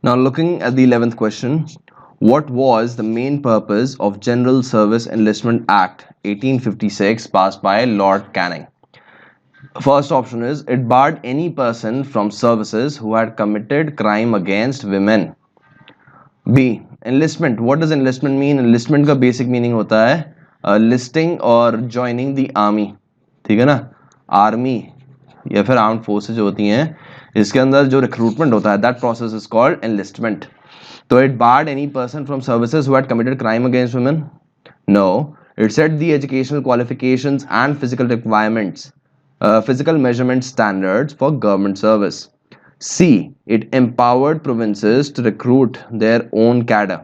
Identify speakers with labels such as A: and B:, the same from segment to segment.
A: Now looking at the 11th question, what was the main purpose of General Service Enlistment Act 1856 passed by Lord Canning? First option is it barred any person from services who had committed crime against women. B. Enlistment. What does enlistment mean? Enlistment का basic meaning होता है listing और joining the army. ठीक है ना, army या फिर armed forces होती हैं, इसके अंदर जो रिक्रूटमेंट होता है that process is called enlistment. तो it barred any person from services who had committed crime against women? No. It set the educational qualifications and physical requirements, physical measurement standards for government service. C. It empowered provinces to recruit their own cadre.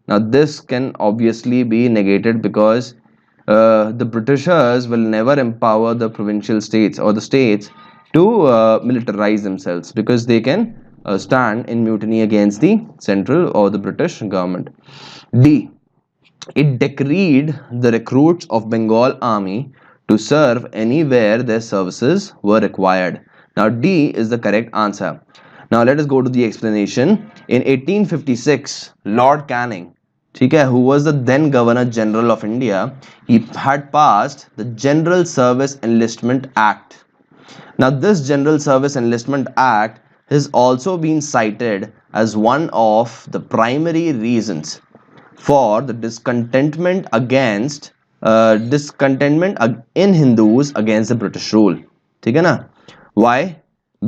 A: Now this can obviously be negated because the Britishers will never empower the provincial states or the states to militarize themselves because they can stand in mutiny against the central or the British government. D. It decreed the recruits of Bengal army to serve anywhere their services were required. Now D is the correct answer. Now let us go to the explanation. In 1856, Lord Canning, who was the then Governor General of India, he had passed the General Service Enlistment Act. Now this General Service Enlistment Act has also been cited as one of the primary reasons for the discontentment in Hindus against the British rule. ठीक है ना? Why?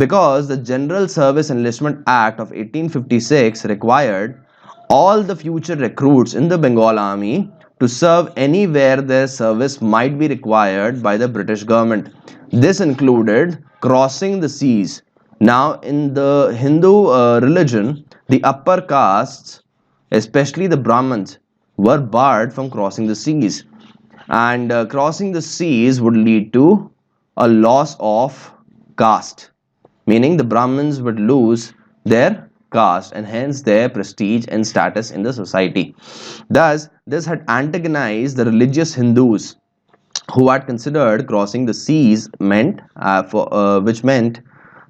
A: Because the General Service Enlistment Act of 1856 required all the future recruits in the Bengal army to serve anywhere their service might be required by the British government. This included crossing the seas. Now in the Hindu religion, the upper castes, especially the Brahmins, were barred from crossing the seas, and crossing the seas would lead to a loss of caste, meaning the Brahmins would lose their caste and hence their prestige and status in the society. Thus this had antagonized the religious Hindus who had considered crossing the seas which meant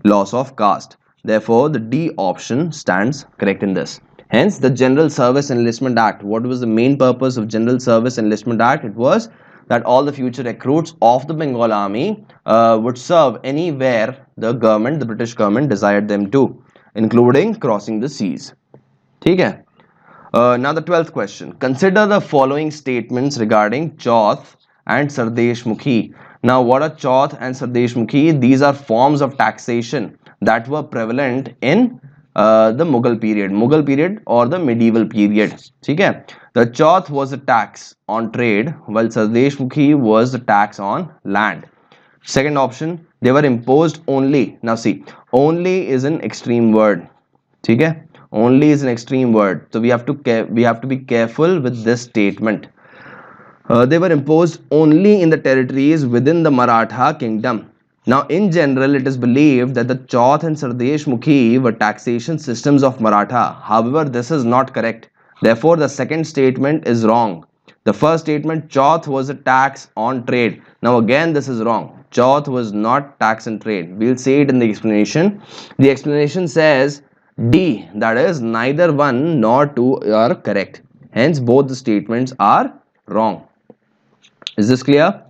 A: loss of caste. Therefore the D option stands correct in this. Hence the General Service Enlistment Act. What was the main purpose of General Service Enlistment Act? It was that all the future recruits of the Bengal army would serve anywhere the British government desired them to, including crossing the seas. ठीक है? Now the 12th question. Consider the following statements regarding Chauth and Sardesh Mukhi. Now what are Chauth and Sardesh Mukhi? These are forms of taxation that were prevalent in the Mughal period or the medieval period. ठीक है? The Chauth was a tax on trade while Sardesh Mukhi was the tax on land. Second option, they were imposed only. Now see, only is an extreme word. ठीक है? Only is an extreme word, so we have to be careful with this statement. They were imposed only in the territories within the Maratha kingdom. Now in general it is believed that the Chauth and Sardesh Mukhi were taxation systems of Maratha. However, this is not correct. Therefore the second statement is wrong. The first statement, Chauth was a tax on trade. Now again this is wrong. Chauth was not tax on trade. We'll say it in the explanation. The explanation says D, that is neither one nor two are correct. Hence both the statements are wrong. Is this clear?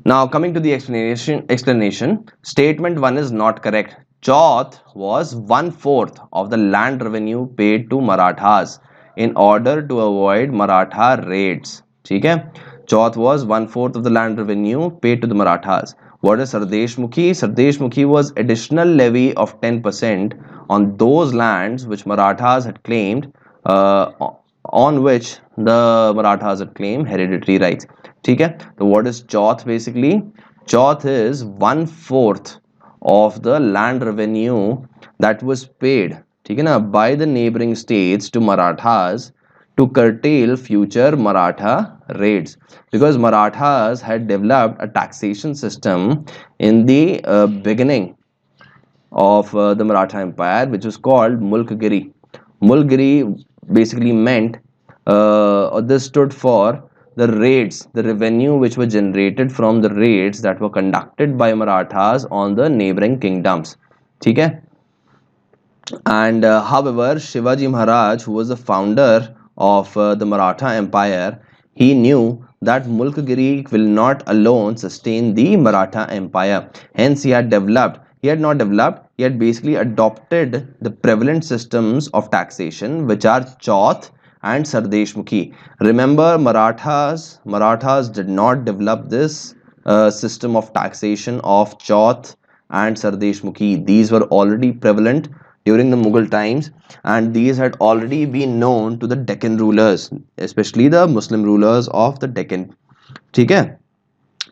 A: Now coming to the explanation, statement 1 is not correct. Chauth was 1/4 of the land revenue paid to Marathas in order to avoid Maratha raids. ठीक है? Chauth was 1/4 of the land revenue paid to the Marathas. What is Sardesh Mukhi? Sardesh Mukhi was additional levy of 10% on those lands which Marathas had claimed, on which the Marathas had claimed hereditary rights. ठीक है? So what is Chauth basically? Chauth is 1/4 of the land revenue that was paid, ठीक है ना, by the neighboring states to Marathas to curtail future Maratha raids, because Marathas had developed a taxation system in the beginning of the Maratha Empire, which was called Mulkgiri. Mulkgiri basically meant, or this stood for the raids, the revenue which were generated from the raids that were conducted by Marathas on the neighboring kingdoms. ठीक है? And however, Shivaji Maharaj, who was the founder of the Maratha Empire, he knew that Mulkagiri will not alone sustain the Maratha Empire. Hence, he had basically adopted the prevalent systems of taxation, which are Chauth and Sardeshmukhi. Remember, Marathas did not develop this system of taxation of Chauth and Sardeshmukhi. These were already prevalent during the Mughal times, and these had already been known to the Deccan rulers, especially the Muslim rulers of the Deccan. ठीक है?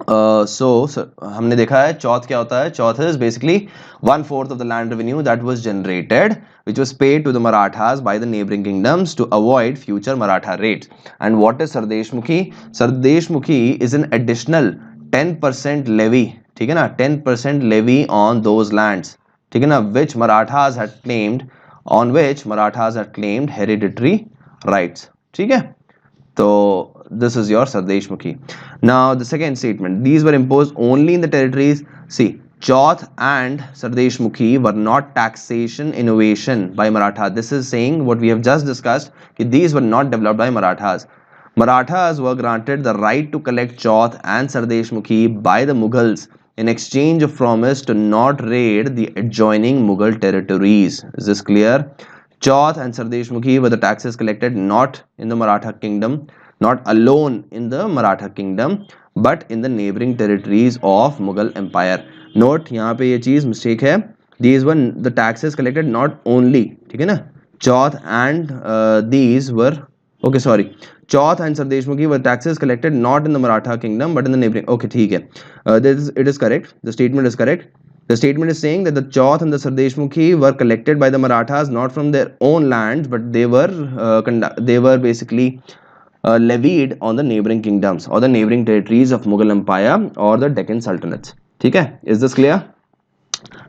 A: So हमने देखा है चौथ क्या होता है. Chauth is basically 1/4 of the land revenue that was generated, which was paid to the Marathas by the neighboring kingdoms to avoid future Maratha raids. And what is Sardeshmukhi? Sardeshmukhi is an additional 10% levy, ठीक है ना, 10% levy on those lands, ठीक है ना, on which Marathas had claimed hereditary rights. ठीक है. So this is your Sardeshmukhi. Now the second statement, these were imposed only in the territories. See, Chauth and Sardeshmukhi were not taxation innovation by Maratha. This is saying what we have just discussed, that these were not developed by Marathas. Marathas were granted the right to collect Chauth and Sardeshmukhi by the Mughals in exchange of promise to not raid the adjoining Mughal territories. Is this clear? Chauth and Sardeshmukhi were the taxes collected not in the Maratha kingdom, not alone in the Maratha kingdom, but in the neighboring territories of Mughal Empire. Note, यहाँ पे ये चीज mistake है. These were the taxes collected not only, ठीक है ना? Chauth and these were, okay, sorry. Chauth and Sardeshmukhi were taxes collected not in the Maratha kingdom, but in the neighboring. Okay, ठीक है. It is correct. The statement is correct. The statement is saying that the Chauth and the Sardeshmukhi were collected by the Marathas not from their own lands, but they were basically levied on the neighboring kingdoms or the neighboring territories of Mughal Empire or the Deccan Sultanates. ठीक है? Is this clear?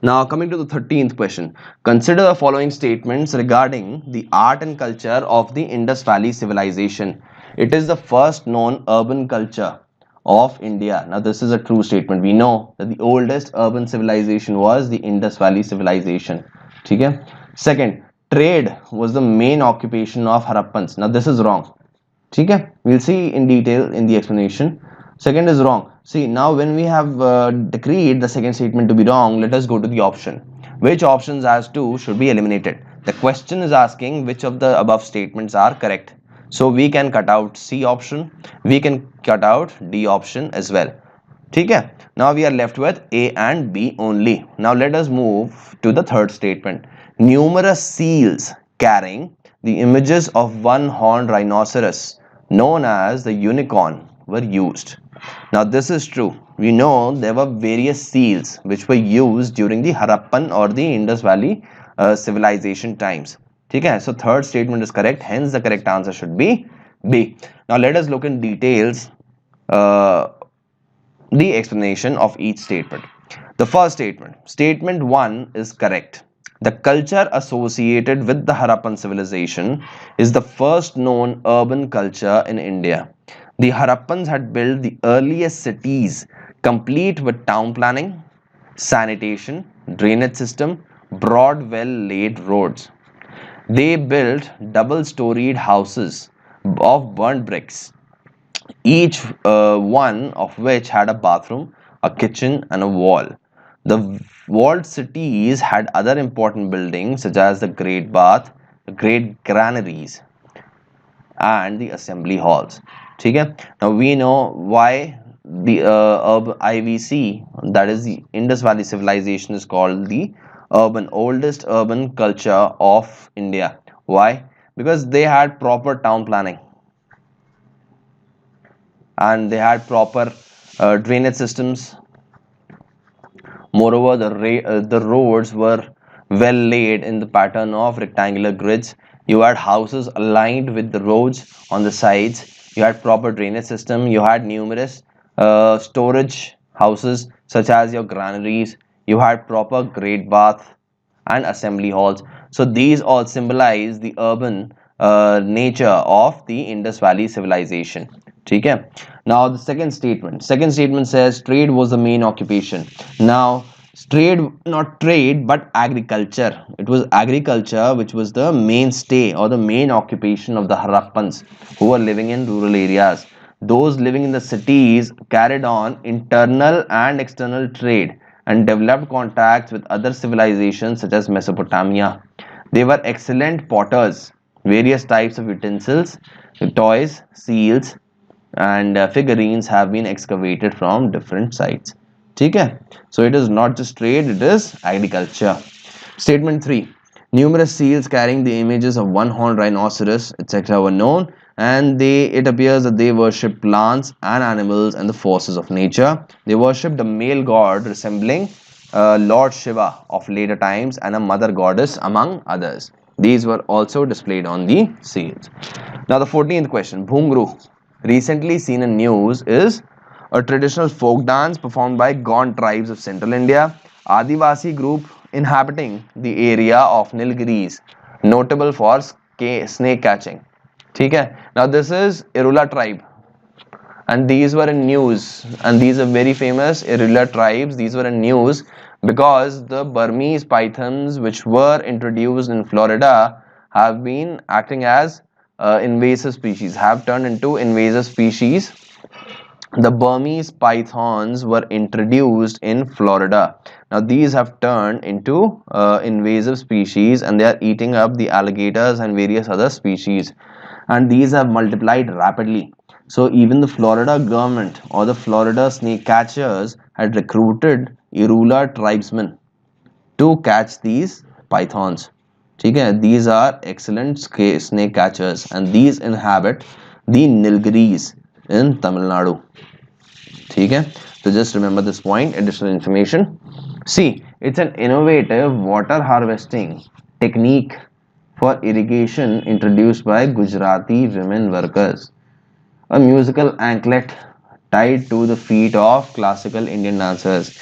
A: Now coming to the 13th question. Consider the following statements regarding the art and culture of the Indus Valley civilization. It is the first known urban culture of India. Now this is a true statement. We know that the oldest urban civilization was the Indus Valley civilization. ठीक है? Second, trade was the main occupation of Harappans. Now this is wrong. ठीक है? We'll see in detail in the explanation. Second is wrong. See, now when we have decreed the second statement to be wrong, let us go to the option. Which options as to should be eliminated? The question is asking which of the above statements are correct. So we can cut out C option, we can cut out D option as well. ठीक है? Now we are left with A and B only. Now let us move to the third statement. Numerous seals carrying the images of one-horned rhinoceros known as the unicorn were used. Now this is true. We know there were various seals which were used during the Harappan or the Indus Valley civilization times. ठीक है? So third statement is correct. Hence the correct answer should be B. Now let us look in details the explanation of each statement. The first statement. Statement 1 is correct. The culture associated with the Harappan civilization is the first known urban culture in India. The Harappans had built the earliest cities complete with town planning, sanitation, drainage system, broad well-laid roads. They built double-storied houses of burnt bricks, each one of which had a bathroom, a kitchen and a wall. The walled cities had other important buildings such as the Great Bath, the Great Granaries and the assembly halls. ठीक है? Now we know why the IVC, that is the Indus Valley civilization, is called the oldest urban culture of India. Why? Because they had proper town planning and they had proper drainage systems. Moreover, the roads were well laid in the pattern of rectangular grids. You had houses aligned with the roads on the sides. You had proper drainage system. You had numerous storage houses such as your granaries. You had proper great bath and assembly halls. So these all symbolize the urban nature of the Indus Valley civilization. ठीक है? Now the second statement says trade was the main occupation. Now Trade, not trade, but agriculture. It was agriculture which was the mainstay or the main occupation of the Harappans who were living in rural areas. Those living in the cities carried on internal and external trade and developed contacts with other civilizations such as Mesopotamia. They were excellent potters. Various types of utensils, toys, seals, and figurines have been excavated from different sites. ठीक है? So it is not just trade, it is agriculture. Statement 3. Numerous seals carrying the images of one-horned rhinoceros, etc. were known, and it appears that they worship plants and animals and the forces of nature. They worshipped a male god resembling Lord Shiva of later times and a mother goddess among others. These were also displayed on the seals. Now the 14th question, Bhungru, recently seen in news, is a traditional folk dance performed by Gond tribes of central India, Adivasi group inhabiting the area of Nilgiris, notable for snake catching. Okay? Now this is Irula tribe, and these were in news, and these are very famous irregular tribes. These were in news because the Burmese pythons which were introduced in Florida have been acting as invasive species, have turned into invasive species. The Burmese pythons were introduced in Florida. Now these have turned into invasive species, and they are eating up the alligators and various other species, and these have multiplied rapidly. So even the Florida government or the Florida snake catchers had recruited Irula tribesmen to catch these pythons. Okay? These are excellent snake catchers, and these inhabit the Nilgiris in Tamil Nadu. Okay? So just remember this point, additional information. See, it's an innovative water harvesting technique for irrigation introduced by Gujarati women workers. A musical anklet tied to the feet of classical Indian dancers.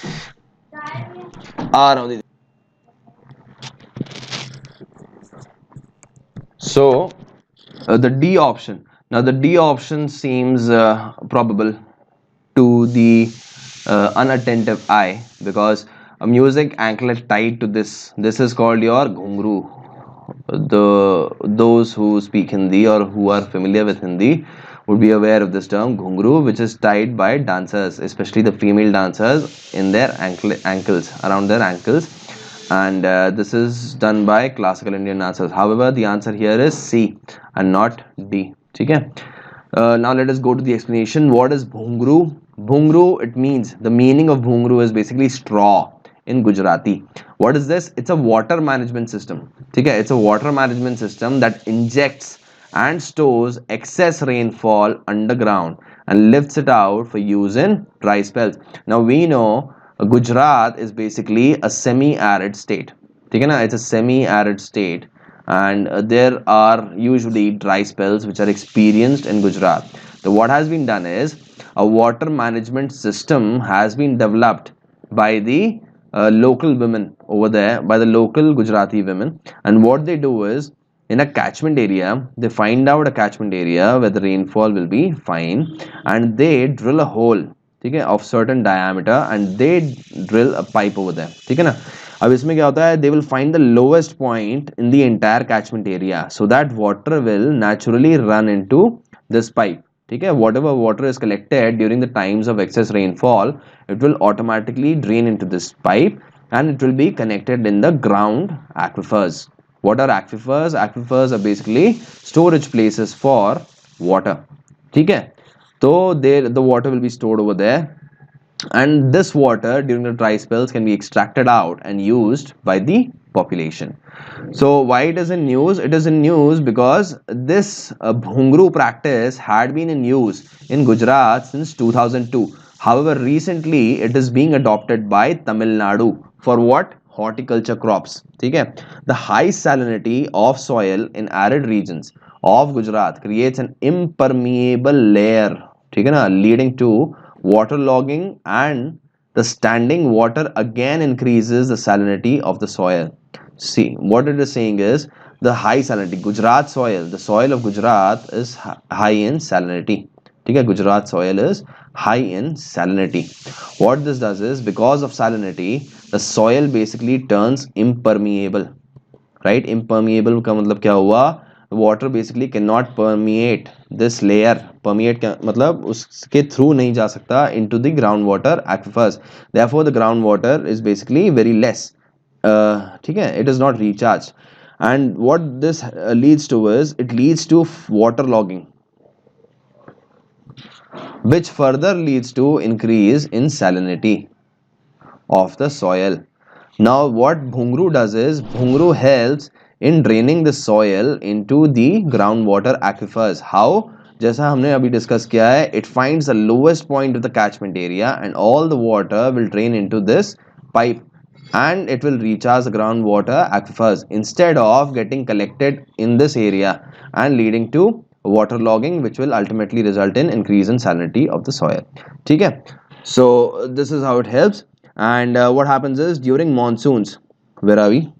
A: So, the D option. Now, the D option seems probable to the unattentive eye, because a music anklet tied to this is called your ghungru. Those who speak Hindi or who are familiar with Hindi would be aware of this term ghungru, which is tied by dancers, especially the female dancers, in their ankles, around their ankles, and this is done by classical Indian dancers. However, the answer here is C and not D. Okay? Now let us go to the explanation. What is bhungru? Bhungru, it means, the meaning of bhungru is basically straw in Gujarati. What is this? It's a water management system. Okay? It's a water management system that injects and stores excess rainfall underground and lifts it out for use in dry spells. Now we know Gujarat is basically a semi-arid state. It's a semi-arid state, and there are usually dry spells which are experienced in Gujarat. So what has been done is a water management system has been developed by the local women over there, by the local Gujarati women, and what they do is, in a catchment area, they find out a catchment area where the rainfall will be fine, and they drill a hole of certain diameter, and they drill a pipe over there. अब इसमें क्या होता है, they will find the lowest point in the entire catchment area, so that water will naturally run into this pipe. Whatever water is collected during the times of excess rainfall, it will automatically drain into this pipe, and it will be connected in the ground aquifers. What are aquifers? Aquifers are basically storage places for water. So the water will be stored over there, and this water during the dry spells can be extracted out and used by the population. So why it is in news? It is in news because this bhungru practice had been in use in Gujarat since 2002. However, recently it is being adopted by Tamil Nadu for what? Horticulture crops. The high salinity of soil in arid regions of Gujarat creates an impermeable layer, leading to waterlogging, and the standing water again increases the salinity of the soil. See, what it is saying is the high salinity Gujarat soil, the soil of Gujarat is high in salinity. ठीक है, Gujarat soil is high in salinity. What this does is, because of salinity, the soil basically turns impermeable, right? Impermeable का मतलब क्या हुआ? Water basically cannot permeate this layer. Permeate का मतलब उसके through नहीं जा सकता into the groundwater aquifers. Therefore, the groundwater is basically very less. ठीक है, it is not recharged. And what this leads to is, it leads to water logging, which further leads to increase in salinity of the soil. Now what Bhungru does is, Bhungru helps in draining the soil into the groundwater aquifers. How? जैसा हमने अभी discuss किया है, it finds the lowest point of the catchment area and all the water will drain into this pipe and it will recharge the groundwater aquifers instead of getting collected in this area and leading to water logging, which will ultimately result in increase in salinity of the soil. ठीक है, so this is how it helps. And what happens is, during monsoons, where are we?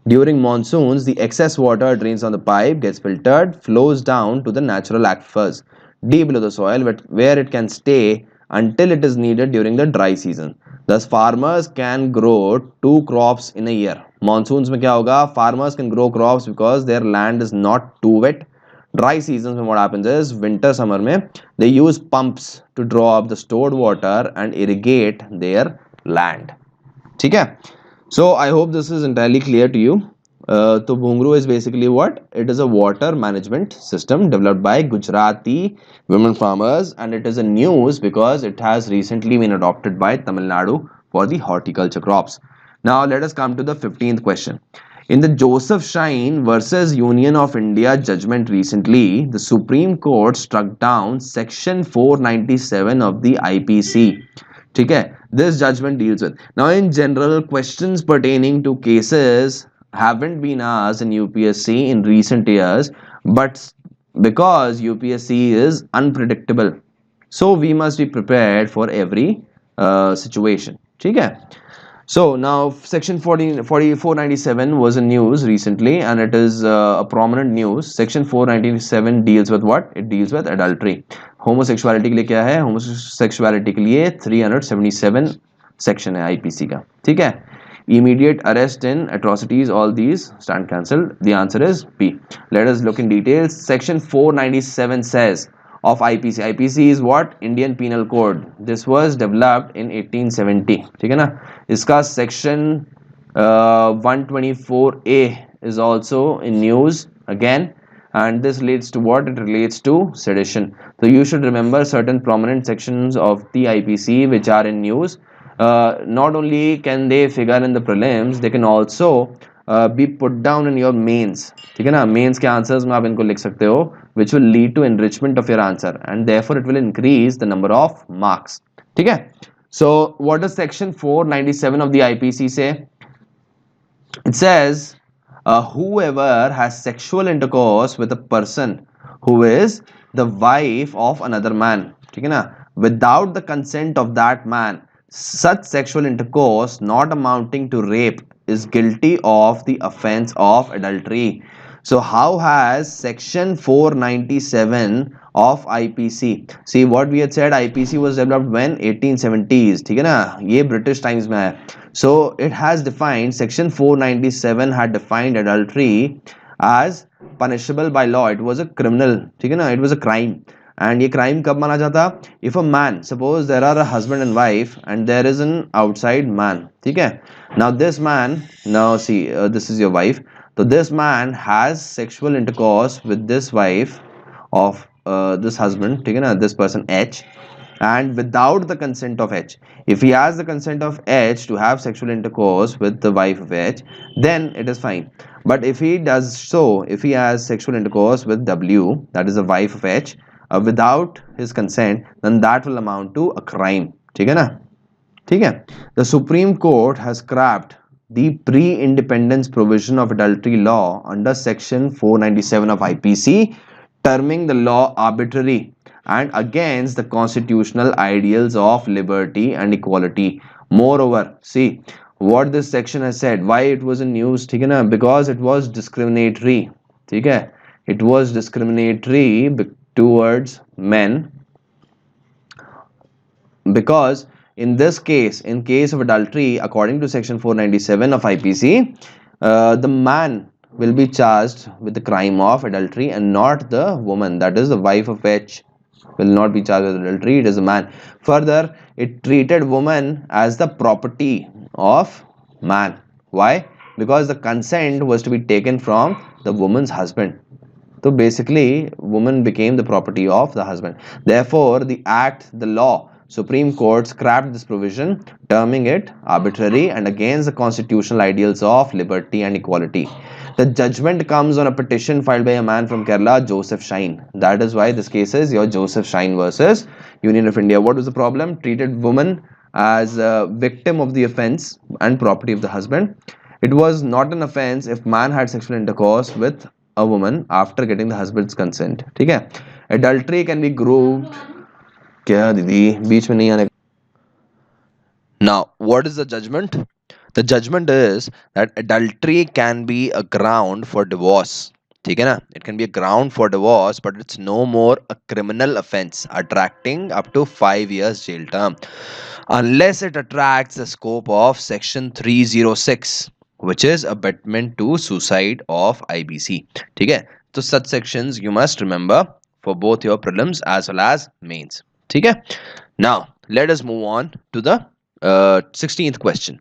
A: During monsoons, the excess water drains on the pipe, gets filtered, flows down to the natural aquifers deep below the soil, where it can stay until it is needed during the dry season. Thus, farmers can grow 2 crops in a year. Monsoons में क्या होगा? Farmers can grow crops because their land is not too wet. Dry seasons में what happens is, winter summer में they use pumps to draw up the stored water and irrigate their land. ठीक है, so I hope this is entirely clear to you. So Bhungru is basically what? It is a water management system developed by Gujarati women farmers, and it is a news because it has recently been adopted by Tamil Nadu for the horticulture crops. Now let us come to the 15th question. In the Joseph Shine versus Union of India judgment recently, the Supreme Court struck down Section 497 of the IPC. ठीक है, this judgment deals with, now in general, questions pertaining to cases haven't been asked in UPSC in recent years, but because UPSC is unpredictable, so we must be prepared for every situation. ठीक है, so now section 497 was in news recently, and it is a prominent news. Section 497 deals with what? It deals with adultery. Homosexuality के लिए क्या है? Homosexuality के लिए 377 section है IPC का. ठीक है, immediate arrest in atrocities, all these stand cancelled. The answer is B. Let us look in details. Section 497 says of IPC. IPC is what? Indian Penal Code. This was developed in 1870. ठीक है ना? इसका section 124A is also in news again, and this leads to what? It relates to sedition. So you should remember certain prominent sections of the IPC which are in news. Not only can they figure in the prelims, they can also be put down in your mains. ठीक है ना? Mains के answers में आप इनको लिख सकते हो, which will lead to enrichment of your answer, and therefore it will increase the number of marks. ठीक है? So what does section 497 of the IPC say? It says whoever has sexual intercourse with a person who is the wife of another man, ठीक है ना, without the consent of that man, such sexual intercourse not amounting to rape is guilty of the offense of adultery. So how has section 497 of IPC, see what we had said, IPC was developed when 1870s, ठीक है ना, ये British times में है. So it has defined, section 497 had defined adultery as punishable by law. It was a criminal, ठीक है ना, it was a crime. And ये crime कब माना जाता? If a man, suppose there are a husband and wife and there is an outside man, ठीक है, now this man, now see this is your wife, so this man has sexual intercourse with this wife of this husband, ठीक है ना, this person H, and without the consent of H. If he has the consent of H to have sexual intercourse with the wife of H, then it is fine. But if he does so, if he has sexual intercourse with W, that is the wife of H, without his consent, then that will amount to a crime. ठीक है ना? ठीक है? The Supreme Court has scrapped the pre-independence provision of adultery law under section 497 of IPC, terming the law arbitrary and against the constitutional ideals of liberty and equality. Moreover, see what this section has said, why it was in news, ठीक है ना, because it was discriminatory. ठीक है, it was discriminatory towards men because in this case, in case of adultery, according to section 497 of IPC, the man will be charged with the crime of adultery and not the woman, that is the wife of H will not be charged with adultery, it is a man. Further, it treated woman as the property of man. Why? Because the consent was to be taken from the woman's husband. So basically, woman became the property of the husband. Therefore, the act, the law, Supreme Court scrapped this provision, terming it arbitrary and against the constitutional ideals of liberty and equality. The judgment comes on a petition filed by a man from Kerala, Joseph Shine. That is why this case is your Joseph Shine versus Union of India. What was the problem? Treated woman as a victim of the offense and property of the husband. It was not an offense if man had sexual intercourse with a woman after getting the husband's consent. ठीक है? Adultery can be grouped. क्या दीदी बीच में नहीं आने. Now, what is the judgment? The judgment is that adultery can be a ground for divorce. ठीक है ना? It can be a ground for divorce, but it's no more a criminal offense, attracting up to 5 years jail term, unless it attracts the scope of section 306, which is abetment to suicide of IBC. ठीक है? So such sections you must remember for both your prelims as well as mains. ठीक है? Now let us move on to the 16th question.